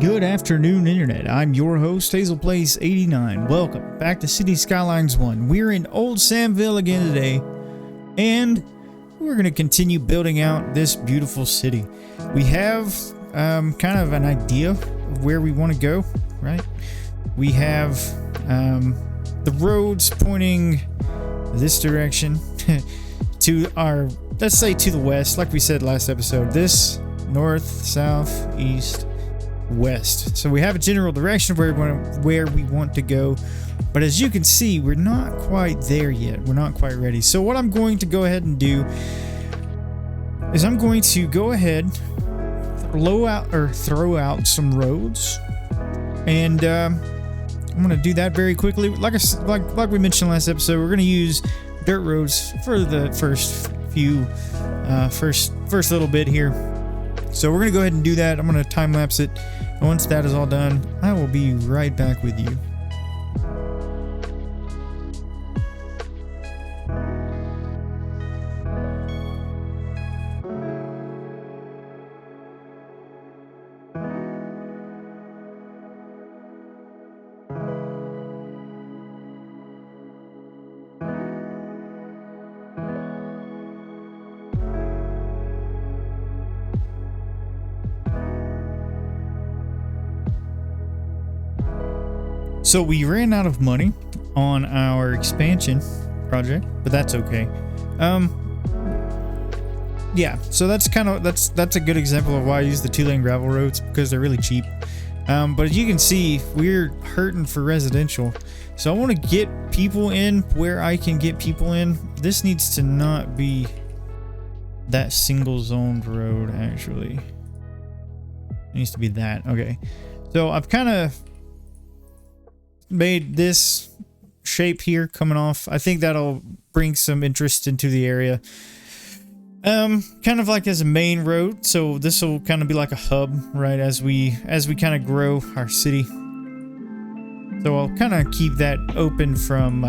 Good afternoon, Internet. I'm your host, HazelPlace89. Welcome back to City Skylines 1. We're in Old Samville again today, and we're going to continue building out this beautiful city. We have kind of an idea of where we want to go, right? We have the roads pointing this direction to our, let's say to the west, like we said last episode. This north, south, east, west. So we have a general direction of where we want to go, but as you can see, we're not quite there yet. We're not quite ready. So what I'm going to go ahead and do is I'm going to go ahead, throw out some roads, and I'm going to do that very quickly. Like we mentioned last episode, we're going to use dirt roads for the first little bit here. So we're going to go ahead and do that. I'm going to time lapse it. And once that is all done, I will be right back with you. So we ran out of money on our expansion project, but that's okay. Yeah, so that's a good example of why I use the 2-lane gravel roads, because they're really cheap. But as you can see, we're hurting for residential. So I want to get people in where I can get people in. This needs to not be that single zoned road, actually. It needs to be that. Okay. So I've kind of made this shape here coming off. I think that'll bring some interest into the area. Kind of like as a main road. So this will kind of be like a hub, right? As we kind of grow our city. So I'll kind of keep that open from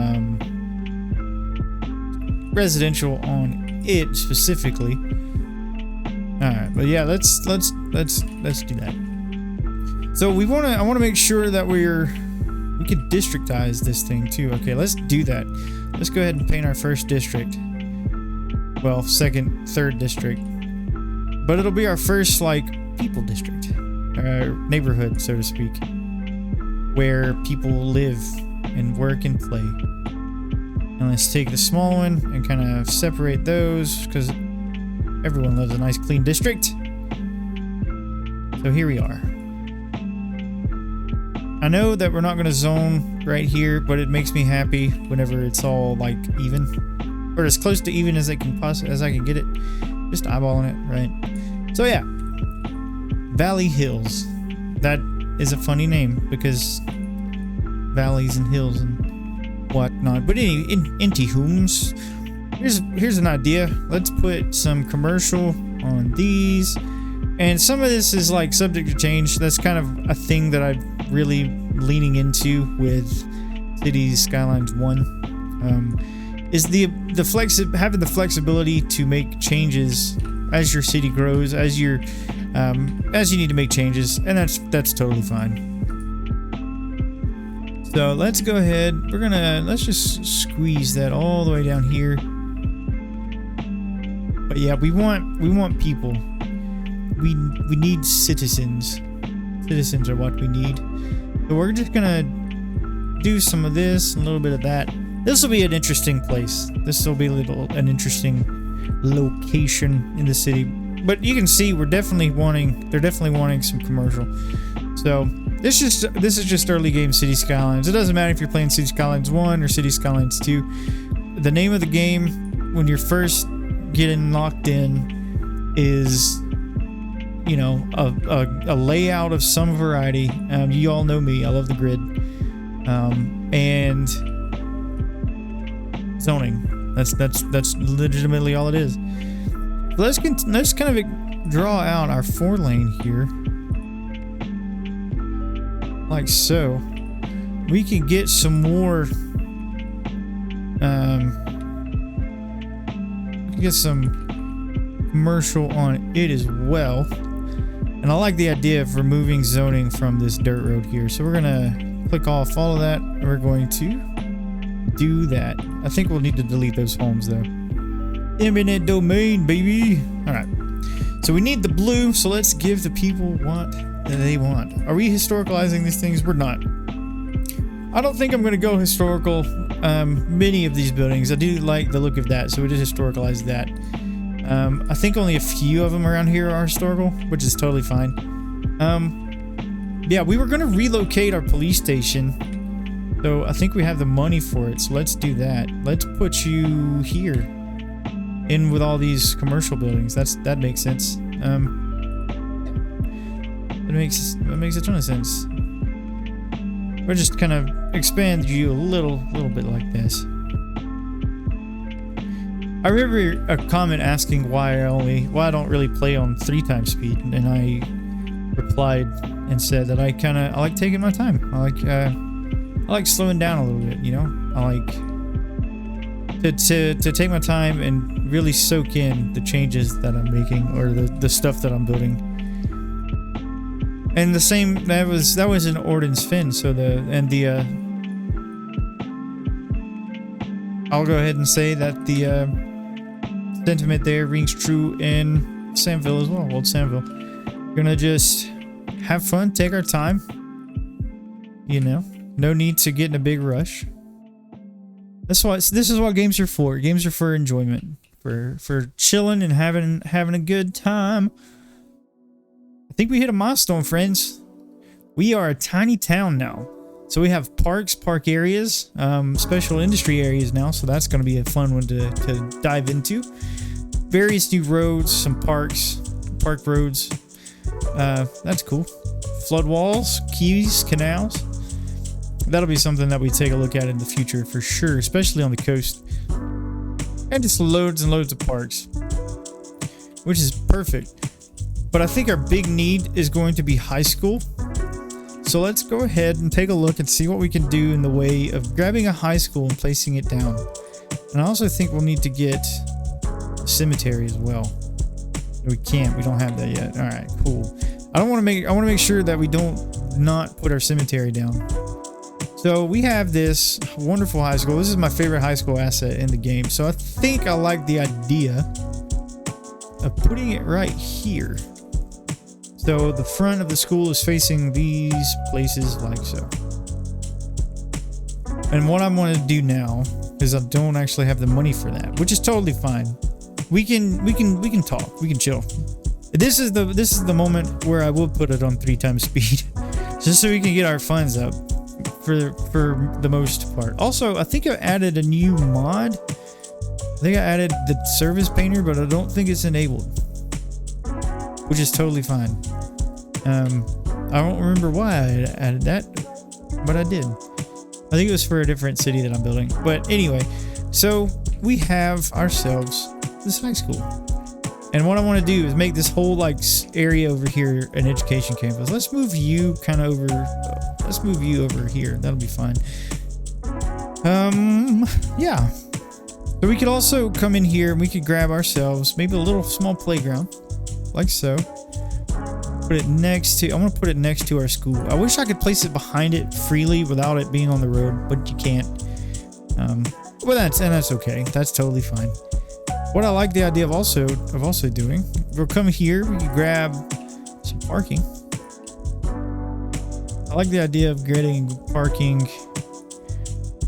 residential on it specifically. All right, but yeah, let's do that. So I want to make sure that we can districtize this thing too. Okay, let's do that. Let's go ahead and paint our first district. Well, second, third district. But it'll be our first, like, people district. Neighborhood, so to speak. Where people live and work and play. And let's take the small one and kind of separate those, because everyone loves a nice clean district. So here we are. I know that we're not going to zone right here, but it makes me happy whenever it's all like even, or as close to even as I can get it. Just eyeballing it, right? So yeah, Valley Hills. That is a funny name because valleys and hills and whatnot. But anywhomes, here's an idea. Let's put some commercial on these, and some of this is like subject to change. That's kind of a thing that I've really leaning into with Cities Skylines 1 is having the flexibility to make changes as your city grows, as you need to make changes, and that's totally fine. So let's go ahead. Let's just squeeze that all the way down here. But yeah, we want people. We need citizens. Citizens are what we need. So we're just gonna do some of this, a little bit of that. This will be an interesting place. This will be an interesting location in the city. But you can see they're definitely wanting some commercial. So this is just early game City Skylines. It doesn't matter if you're playing City Skylines 1 or City Skylines 2. The name of the game when you're first getting locked in is, you know, a layout of some variety. You all know me. I love the grid. And zoning. That's legitimately all it is. Let's kind of draw out our 4-lane here. Like so. We can get some more get some commercial on it as well. And I like the idea of removing zoning from this dirt road here. So we're gonna click off all of that. We're going to do that. I think we'll need to delete those homes though. Eminent domain, baby. All right. So we need the blue. So let's give the people what they want. Are we historicalizing these things? We're not. I don't think I'm gonna go historical. Many of these buildings, I do like the look of that. So we just historicalize that. I think only a few of them around here are historical, which is totally fine. Yeah, we were gonna relocate our police station, so I think we have the money for it. So let's do that. Let's put you here, in with all these commercial buildings. That makes sense. That makes a ton of sense. We'll just kind of expand you a little bit like this. I remember a comment asking why I don't really play on 3x speed, and I replied and said that I like taking my time. I like slowing down a little bit, you know. I like to take my time and really soak in the changes that I'm making, or the stuff that I'm building. And the same that was in Orden's Fin. So I'll go ahead and say that the sentiment there rings true in Samville as well. Old Samville. We're gonna just have fun, take our time. You know, no need to get in a big rush. This is what games are for. Games are for enjoyment, for chilling and having a good time. I think we hit a milestone, friends. We are a tiny town now. So we have parks, park areas, special industry areas now. So that's going to be a fun one to dive into. Various new roads, some park roads. That's cool. Flood walls, quays, canals. That'll be something that we take a look at in the future for sure, especially on the coast. And just loads and loads of parks, which is perfect. But I think our big need is going to be high school. So let's go ahead and take a look and see what we can do in the way of grabbing a high school and placing it down. And I also think we'll need to get a cemetery as well. We don't have that yet. All right, cool. I want to make sure that we don't not put our cemetery down. So we have this wonderful high school. This is my favorite high school asset in the game. So I think I like the idea of putting it right here. So the front of the school is facing these places like so. And what I'm going to do now is I don't actually have the money for that, which is totally fine. We can talk. We can chill. This is the moment where I will put it on 3x speed, just so we can get our funds up for the most part. Also, I think I added a new mod. I think I added the service painter, but I don't think it's enabled, which is totally fine. I don't remember why I added that, but I did. I think it was for a different city that I'm building. But anyway, so we have ourselves this high school. And what I want to do is make this whole like area over here an education campus. Let's move you kind of over. Let's move you over here. That'll be fine. Yeah. So we could also come in here and we could grab ourselves maybe a little small playground, like so. Put it next to. I'm gonna put it next to our school. I wish I could place it behind it freely without it being on the road, but you can't. Well, that's okay. That's totally fine. What I like the idea of also doing, we'll come here. We can grab some parking. I like the idea of getting parking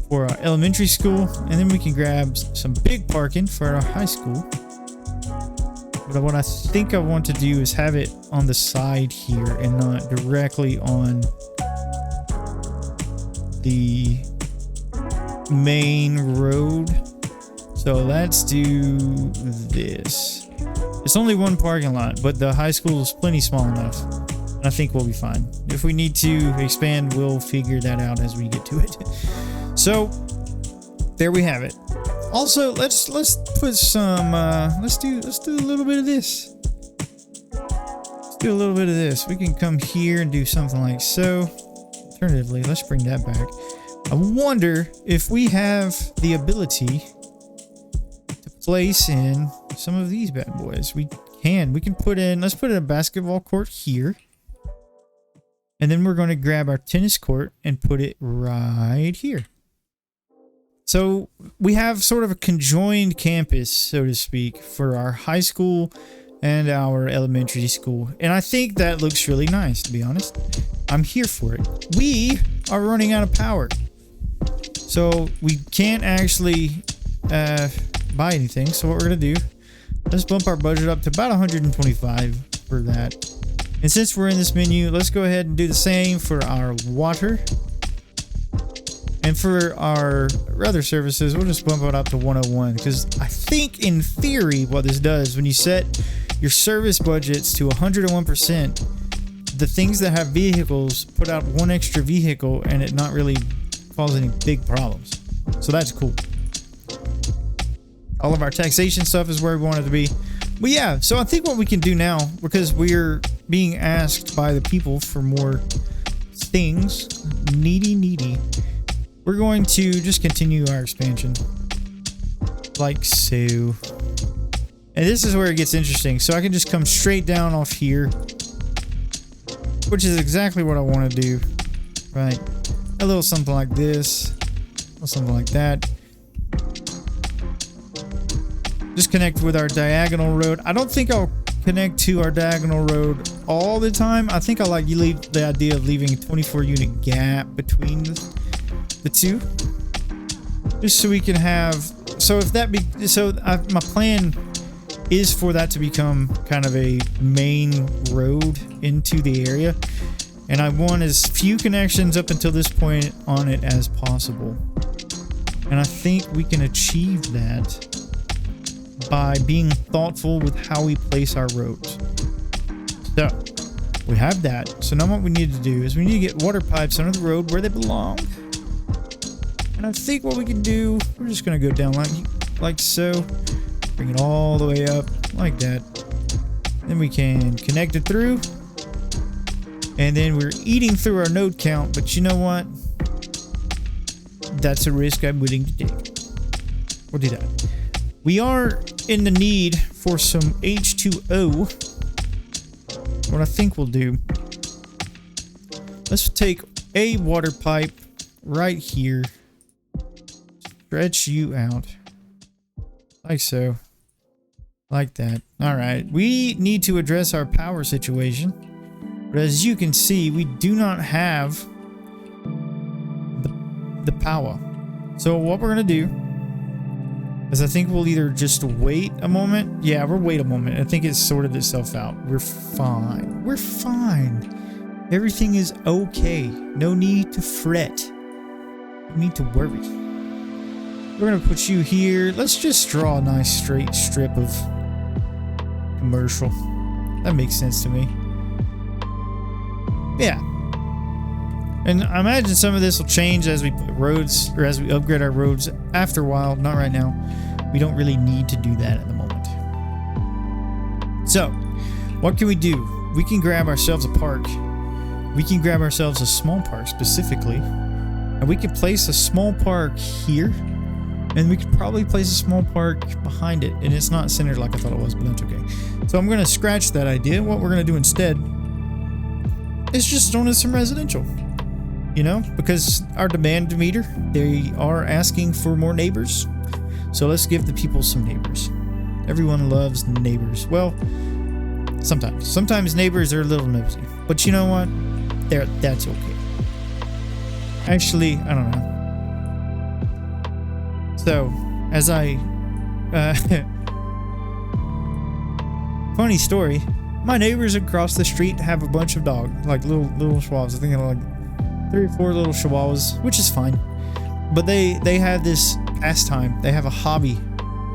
for our elementary school, and then we can grab some big parking for our high school. But what I think I want to do is have it on the side here and not directly on the main road. So let's do this. It's only one parking lot, but the high school is plenty small enough. And I think we'll be fine. If we need to expand, we'll figure that out as we get to it. So there we have it. Also, let's put some let's do a little bit of this. Let's do a little bit of this. We can come here and do something like so. Alternatively, let's bring that back. I wonder if we have the ability to place in some of these bad boys. We can. We can put in, let's put in a basketball court here. And then we're going to grab our tennis court and put it right here. So we have sort of a conjoined campus, so to speak, for our high school and our elementary school. And I think that looks really nice, to be honest. I'm here for it. We are running out of power. So we can't actually buy anything. So what we're going to do, let's bump our budget up to about 125 for that. And since we're in this menu, let's go ahead and do the same for our water. And for our other services, we'll just bump it up to 101. Because I think in theory, what this does, when you set your service budgets to 101%, the things that have vehicles put out one extra vehicle and it not really cause any big problems. So that's cool. All of our taxation stuff is where we want it to be. But yeah, so I think what we can do now, because we're being asked by the people for more things, needy, we're going to just continue our expansion. Like so. And this is where it gets interesting. So I can just come straight down off here, which is exactly what I want to do. Right. A little something like this. A little something like that. Just connect with our diagonal road. I don't think I'll connect to our diagonal road all the time. I think I like you leave the idea of leaving a 24 unit gap between the two, just so we can have, so if that be, so my plan is for that to become kind of a main road into the area, and I want as few connections up until this point on it as possible. And I think we can achieve that by being thoughtful with how we place our roads. So we have that. So now what we need to do is we need to get water pipes under the road where they belong. And I think what we can do, we're just going to go down like so. Bring it all the way up like that. Then we can connect it through. And then we're eating through our node count. But you know what? That's a risk I'm willing to take. We'll do that. We are in the need for some H2O. What I think we'll do, let's take a water pipe right here, stretch you out like so, like that. All right, we need to address our power situation, but as you can see, we do not have the power. So what we're gonna do is I think we'll either just wait a moment. Yeah, we'll wait a moment. I think it's sorted itself out. We're fine. We're fine. Everything is okay. No need to fret. No need to worry. We're going to put you here. Let's just draw a nice straight strip of commercial. That makes sense to me. Yeah. And I imagine some of this will change as we put roads, or as we upgrade our roads after a while. Not right now. We don't really need to do that at the moment. So, what can we do? We can grab ourselves a park. We can grab ourselves a small park specifically. And we could place a small park here. And we could probably place a small park behind it. And it's not centered like I thought it was, but that's okay. So I'm going to scratch that idea. What we're going to do instead is just zone in some residential. You know, because our demand meter, they are asking for more neighbors. So let's give the people some neighbors. Everyone loves neighbors. Well, sometimes. Sometimes neighbors are a little nosy. But you know what? That's okay. Actually, I don't know. So, as funny story. My neighbors across the street have a bunch of dogs. Like little chihuahuas. I think they're like 3 or 4 little chihuahuas, which is fine. But they have this pastime. They have a hobby,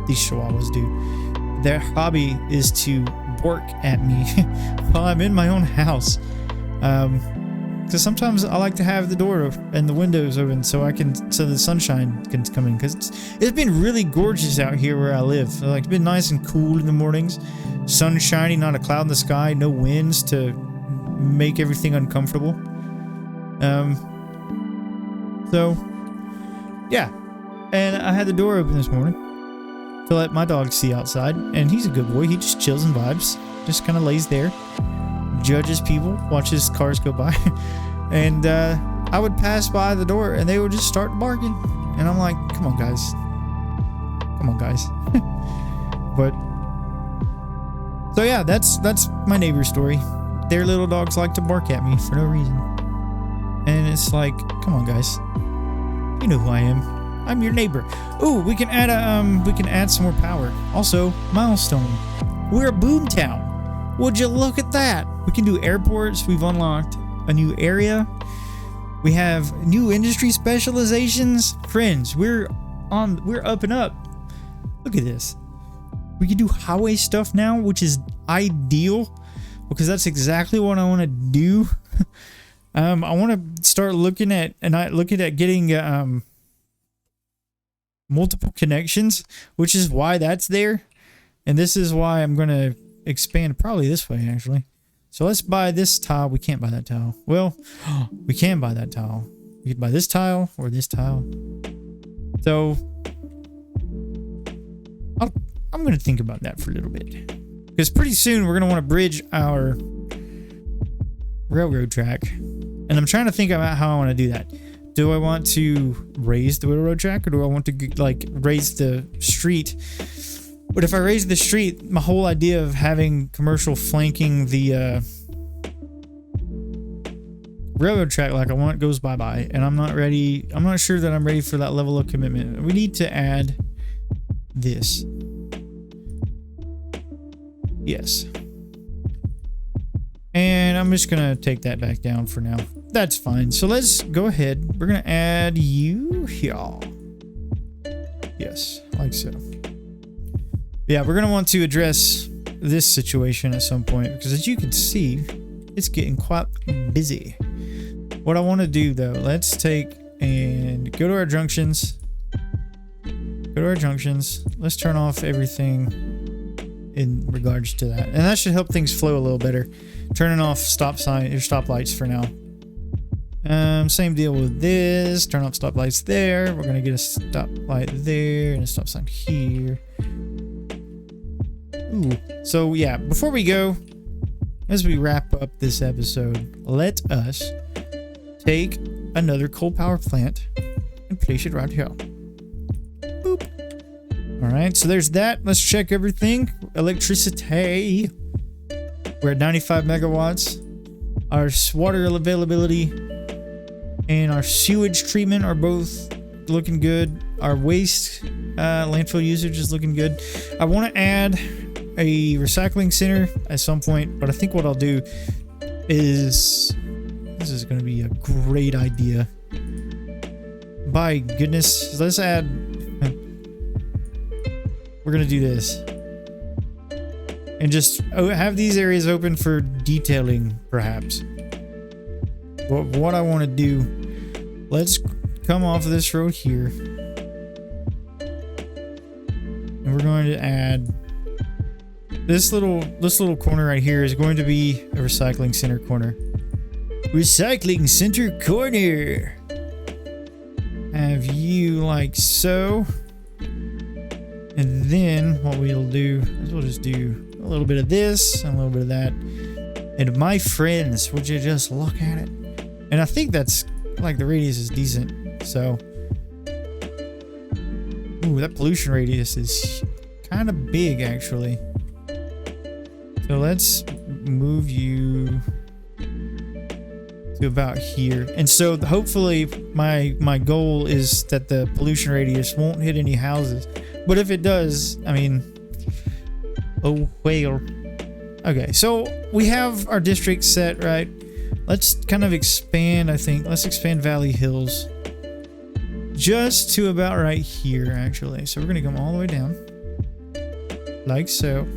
these chihuahuas do. Their hobby is to bark at me while I'm in my own house. Because sometimes I like to have the door and the windows open so the sunshine can come in. Because it's been really gorgeous out here where I live. Like, it's been nice and cool in the mornings. Sun shining, not a cloud in the sky, no winds to make everything uncomfortable. So yeah, and I had the door open this morning, to let my dog see outside. And he's a good boy. He just chills and vibes. Just kind of lays there. Judges people. Watches cars go by. And I would pass by the door and they would just start barking. And I'm like, come on, guys. Come on, guys. But so yeah, that's my neighbor's story. Their little dogs like to bark at me for no reason. And it's like, come on, guys. You know who I am. I'm your neighbor. Ooh, we can add some more power. Also, milestone. We're a boom town. Would you look at that? We can do airports. We've unlocked a new area. We have new industry specializations. Friends, we're up and up. Look at this. We can do highway stuff now, which is ideal because that's exactly what I want to do. I want to start looking at getting multiple connections, which is why that's there. And this is why I'm going to expand probably this way, actually. So let's buy this tile. We can't buy that tile. Well, we can buy that tile. We could buy this tile or this tile. So I'm going to think about that for a little bit. Because pretty soon we're going to want to bridge our railroad track. And I'm trying to think about how I want to do that. Do I want to raise the railroad track or do I want to like raise the street? But if I raise the street, my whole idea of having commercial flanking the railroad track like I want goes bye-bye. And I'm not ready. I'm not sure that I'm ready for that level of commitment. We need to add this. Yes. And I'm just going to take that back down for now. That's fine. So let's go ahead. We're going to add you here. Yes, like so. Yeah, we're going to want to address this situation at some point because as you can see, it's getting quite busy. What I want to do though, let's take and go to our junctions. Go to our junctions. Let's turn off everything in regards to that. And that should help things flow a little better. Turning off stop sign or stoplights for now. Same deal with this. Turn off stoplights there. We're gonna get a stoplight there and a stop sign here. Ooh. So yeah, before we go, as we wrap up this episode, let us take another coal power plant and place it right here. Boop. All right, so there's that. Let's check everything. Electricity. We're at 95 megawatts. Our water availability and our sewage treatment are both looking good. Our waste landfill usage is looking good. I want to add a recycling center at some point, but I think what I'll do is this is going to be a great idea. By goodness, let's add. We're going to do this. And just have these areas open for detailing, perhaps. What I want to do, let's come off of this road here. And we're going to add this little corner right here is going to be a recycling center corner. Recycling center corner. Have you like so. And then what we'll do is we'll just do a little bit of this and a little bit of that. And my friends, would you just look at it? And I think that's like the radius is decent. So, ooh, that pollution radius is kind of big actually. So let's move you to about here. And so hopefully my goal is that the pollution radius won't hit any houses. But if it does, I mean, oh well. Okay, so we have our district set, right? Let's kind of expand, I think. Let's expand Valley Hills just to about right here, actually. So we're going to come all the way down like so.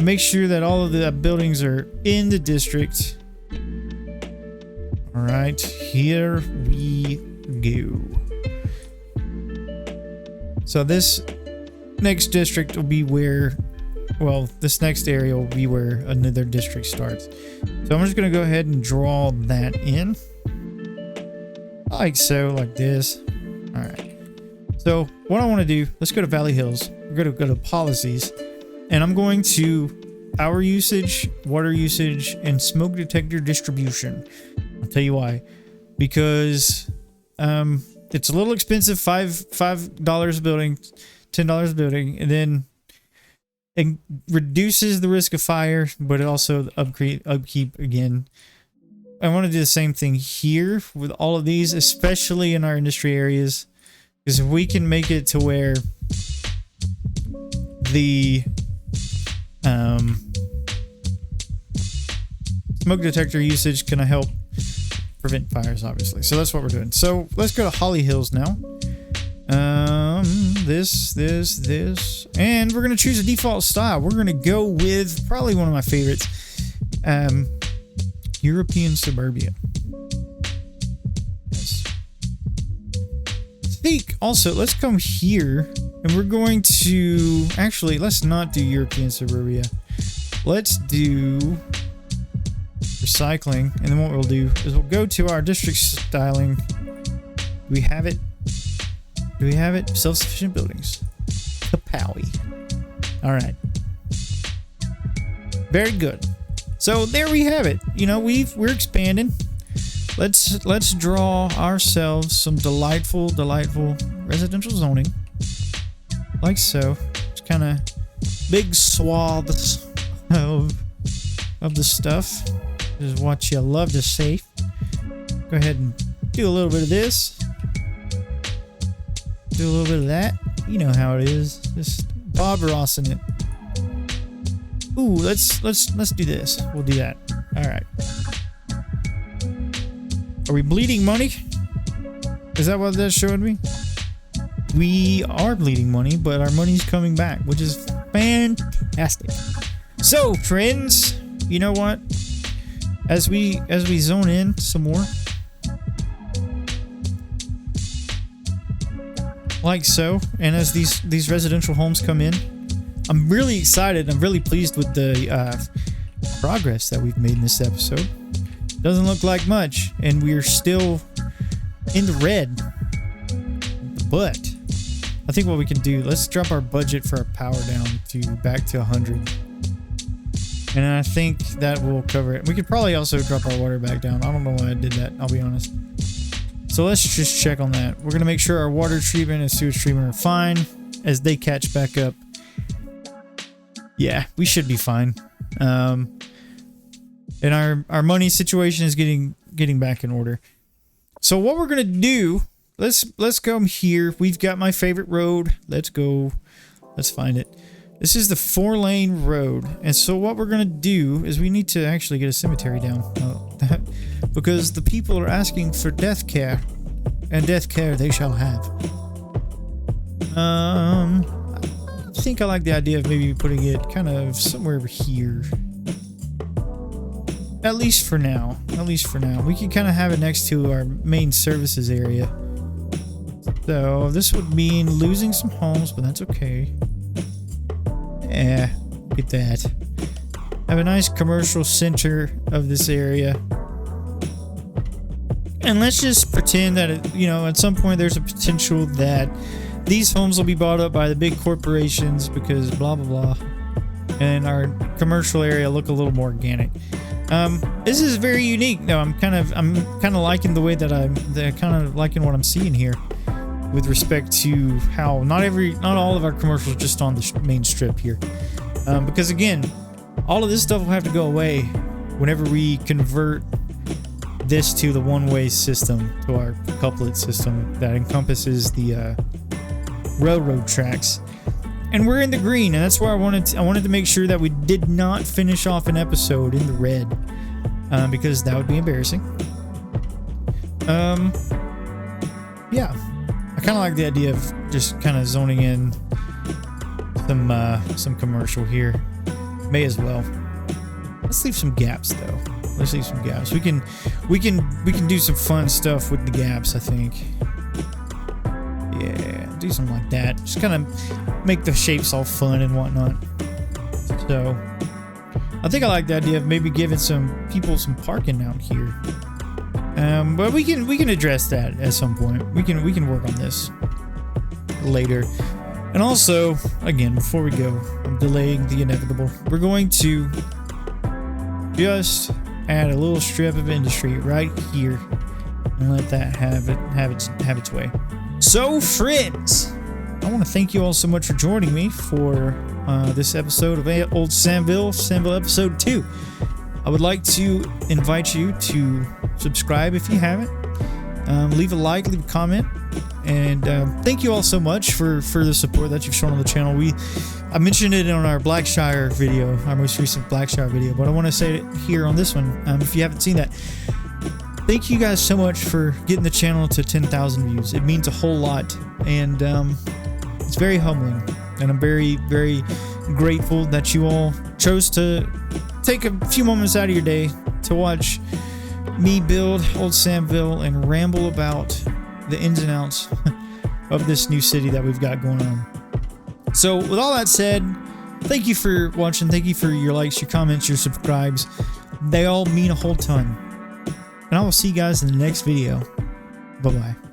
Make sure that all of the buildings are in the district. All right, here we go. So this next district will be where, well, this next area will be where another district starts. So I'm just going to go ahead and draw that in. Like so, like this. All right. So what I want to do, let's go to Valley Hills. We're going to go to policies, and I'm going to power usage, water usage, and smoke detector distribution. I'll tell you why. Because it's a little expensive, $5 a building, $10 a building, and then it reduces the risk of fire, but it also upkeep again. I want to do the same thing here with all of these, especially in our industry areas, because if we can make it to where the smoke detector usage can help prevent fires, obviously. So that's what we're doing. So let's go to Holly Hills now. This, and we're gonna choose a default style. We're gonna go with probably one of my favorites, European Suburbia. Yes. I think also let's come here, and we're going to actually let's not do European Suburbia. Let's do recycling, and then what we'll do is we'll go to our district styling. Do we have it? Do we have it? Self-sufficient buildings. Kapowie. All right. Very good. So there we have it. You know, we're expanding. Let's draw ourselves some delightful residential zoning, like so. It's kind of big swaths of the stuff. This is what you love to see. Go ahead and do a little bit of this. Do a little bit of that. You know how it is. Just Bob Ross in it. Ooh, let's do this. We'll do that. All right. Are we bleeding money? Is that what that's showing me? We are bleeding money, but our money's coming back, which is fantastic. So, friends, you know what? As we zone in some more, like so, and as these residential homes come in, I'm really excited. I'm really pleased with the progress that we've made in this episode. Doesn't look like much, and we're still in the red. But I think what we can do, let's drop our budget for our power down to back to 100. And I think that will cover it. We could probably also drop our water back down. I don't know why I did that, I'll be honest. So let's just check on that. We're going to make sure our water treatment and sewage treatment are fine as they catch back up. Yeah, we should be fine. And our money situation is getting back in order. So what we're going to do, let's go here. We've got my favorite road. Let's go. Let's find it. This is the 4-lane road. And so what we're going to do is we need to actually get a cemetery down. Because the people are asking for death care. And death care they shall have. I think I like the idea of maybe putting it kind of somewhere over here. At least for now. At least for now. We can kind of have it next to our main services area. So this would mean losing some homes, but that's okay. Yeah, get that. Have a nice commercial center of this area. And let's just pretend that, at some point there's a potential that these homes will be bought up by the big corporations because blah, blah, blah. And our commercial area look a little more organic. This is very unique though. I'm kind of liking the way that I'm kind of liking what I'm seeing here with respect to how not all of our commercials are just on the main strip here. Because again, all of this stuff will have to go away whenever we convert this to the one-way system, to our couplet system that encompasses the railroad tracks. And we're in the green, and that's where I wanted to make sure that we did not finish off an episode in the red, because that would be embarrassing. Yeah, I kind of like the idea of just kind of zoning in some commercial here. May as well. Let's leave some gaps though. Let's leave some gaps. We can do some fun stuff with the gaps, I think. Yeah, do something like that. Just kind of make the shapes all fun and whatnot. So, I think I like the idea of maybe giving some people some parking out here. But we can address that at some point. We can work on this later. And also, again, before we go, I'm delaying the inevitable. We're going to just add a little strip of industry right here and let that have its way. So, friends, I want to thank you all so much for joining me for this episode of Old Samville episode 2. I would like to invite you to subscribe if you haven't. Leave a like, leave a comment, and thank you all so much for the support that you've shown on the channel. I mentioned it on our Blackshire video, our most recent Blackshire video, but I want to say it here on this one, if you haven't seen that. Thank you guys so much for getting the channel to 10,000 views. It means a whole lot, and it's very humbling, and I'm very, very grateful that you all chose to take a few moments out of your day to watch me build Old Samville and ramble about the ins and outs of this new city that we've got going on. So with all that said, thank you for watching. Thank you for your likes, your comments, your subscribes. They all mean a whole ton. And I will see you guys in the next video. Bye-bye.